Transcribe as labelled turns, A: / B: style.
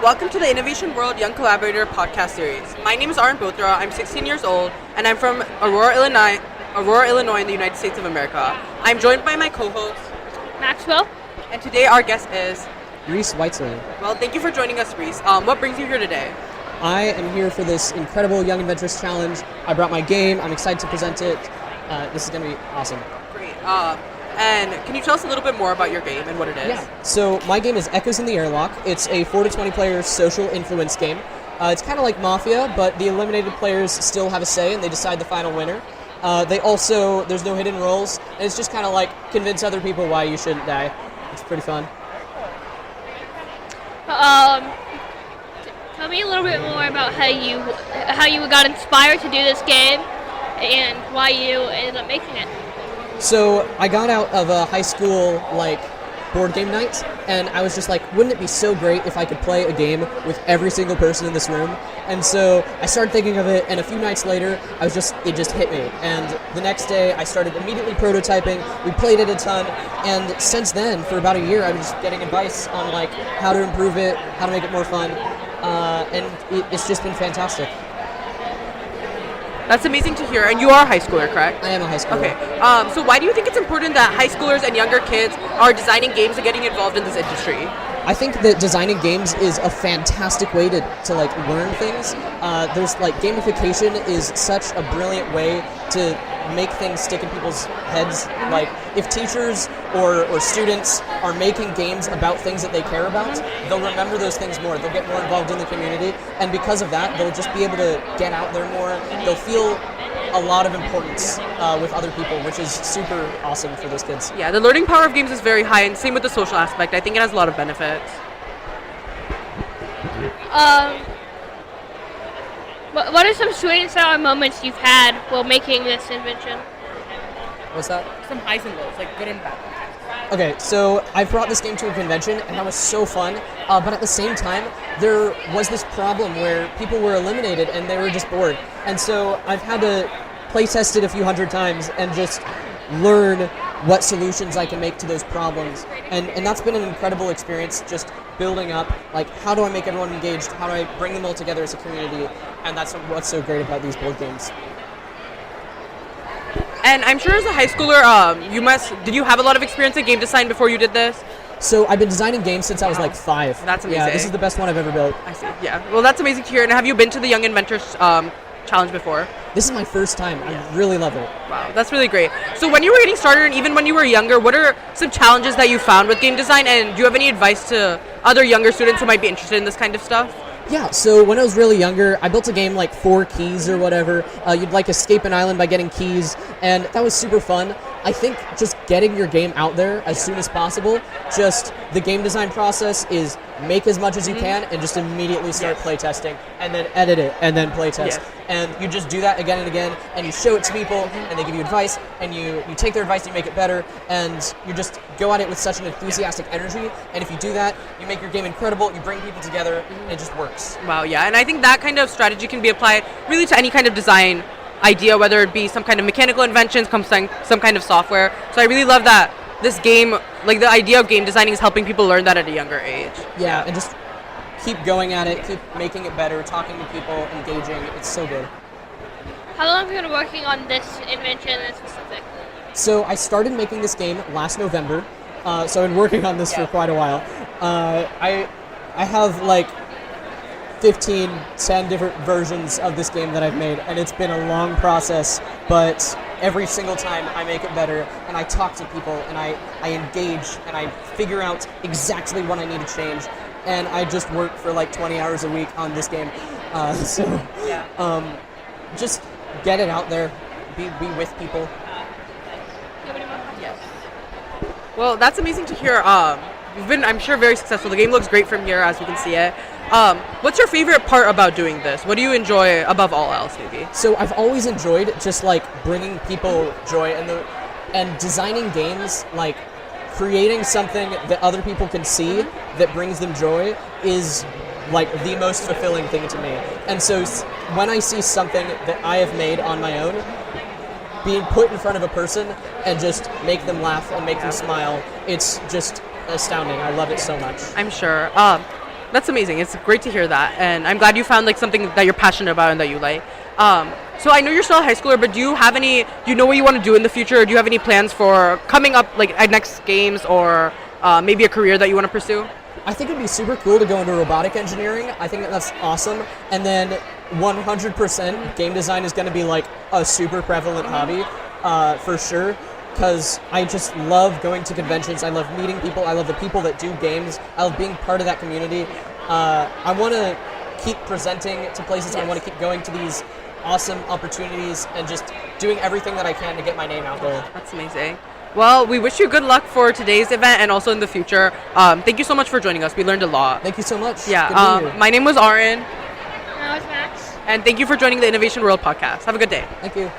A: Welcome to the Innovation World Young Collaborator podcast series. My name is Aaron Bothra. I'm 16 years old, and I'm from Aurora, Illinois in the United States of America. I'm joined by my co-host,
B: Maxwell.
A: And today our guest is
C: Reece Weitzel.
A: Well, thank you for joining us, Reece. What brings you here today?
C: I am here for this incredible Young Inventors challenge. I brought my game. I'm excited to present it. This is going to be awesome.
A: Great. And can you tell us a little bit more about your game and what it is?
C: Yeah. So my game is Echoes in the Airlock. It's a 4 to 20 player social influence game. It's kind of like Mafia, but the eliminated players still have a say and they decide the final winner. There's no hidden roles, and it's just kind of like convince other people why you shouldn't die. It's pretty fun.
B: Tell me a little bit more about how you got inspired to do this game and why you ended up making it.
C: So I got out of a high school board game night, and I was just like, wouldn't it be so great if I could play a game with every single person in this room? And so I started thinking of it, and a few nights later, it just hit me. And the next day, I started immediately prototyping. We played it a ton, and since then, for about a year, I've been just getting advice on how to improve it, how to make it more fun, and it's just been fantastic.
A: That's amazing to hear. And you are a high schooler, correct?
C: I am a high schooler.
A: Okay. So why do you think it's important that high schoolers and younger kids are designing games and getting involved in this industry?
C: I think that designing games is a fantastic way to learn things. Gamification is such a brilliant way to make things stick in people's heads. Like, if teachers or students are making games about things that they care about, they'll remember those things more. They'll get more involved in the community, and because of that, they'll just be able to get out there more. They'll feel a lot of importance with other people, which is super awesome for those kids.
A: Yeah, the learning power of games is very high, and same with the social aspect. I think it has a lot of benefits.
B: What are some sweet and sour moments you've had while making this invention?
C: What's that?
A: Some highs and lows, good and bad.
C: Okay, so I brought this game to a convention, and that was so fun, but at the same time, there was this problem where people were eliminated and they were just bored. And so I've had to play test it a few hundred times and just learn what solutions I can make to those problems. And that's been an incredible experience, just building up, how do I make everyone engaged? How do I bring them all together as a community? And that's what's so great about these board games.
A: And I'm sure as a high schooler, did you have a lot of experience in game design before you did this?
C: So I've been designing games since I was 5.
A: That's amazing.
C: Yeah, this is the best one I've ever built.
A: I see. Yeah. Well, that's amazing to hear. And have you been to the Young Inventor challenge before?
C: This is my first time. I really love it.
A: Wow, that's really great. So when you were getting started, and even when you were younger, what are some challenges that you found with game design? And do you have any advice to other younger students who might be interested in this kind of stuff?
C: Yeah, so when I was really younger, I built a game 4 keys or whatever. You'd escape an island by getting keys, and that was super fun. I think just getting your game out there as soon as possible, just the game design process is make as much as you can and just immediately start playtesting, and then edit it, and then playtest. And you just do that again and again, and you show it to people, and they give you advice, and you take their advice and you make it better, and you just go at it with such an enthusiastic energy, and if you do that, you make your game incredible, you bring people together, and it just works.
A: Wow, yeah, and I think that kind of strategy can be applied really to any kind of design idea, whether it be some kind of mechanical invention, some kind of software. So I really love that this game, the idea of game designing is helping people learn that at a younger age.
C: Yeah, and just keep going at it, keep making it better, talking to people, engaging. It's so good.
B: How long have you been working on this invention in specific?
C: So I started making this game last November, so I've been working on this for quite a while. I have 10 different versions of this game that I've made, and it's been a long process, but every single time I make it better, and I talk to people, and I engage, and I figure out exactly what I need to change, and I just work for 20 hours a week on this game. Just get it out there, be with people.
A: Yes. Well, that's amazing to hear. You've been, I'm sure, very successful. The game looks great from here, as we can see it. What's your favorite part about doing this? What do you enjoy above all else, maybe?
C: So I've always enjoyed just bringing people joy and designing games, creating something that other people can see that brings them joy is the most fulfilling thing to me. And so when I see something that I have made on my own being put in front of a person and just make them laugh and make them smile, it's just astounding. I love it so much.
A: I'm sure. That's amazing. It's great to hear that, and I'm glad you found like something that you're passionate about and that you like. So I know you're still a high schooler, but do you know what you want to do in the future? Or do you have any plans for coming up, like at next games, or maybe a career that you want to pursue?
C: I think it'd be super cool to go into robotic engineering. I think that's awesome. And then 100% game design is going to be like a super prevalent hobby, for sure. Because I just love going to conventions. I love meeting people. I love the people that do games. I love being part of that community. I want to keep presenting to places. I want to keep going to these awesome opportunities and just doing everything that I can to get my name out there.
A: That's amazing. Well, we wish you good luck for today's event and also in the future. Thank you so much for joining us. We learned a lot.
C: Thank you so much.
A: Yeah.
C: Good to be here.
A: My name was Aaron.
B: That was Max.
A: And thank you for joining the Innovation World podcast. Have a good day.
C: Thank you.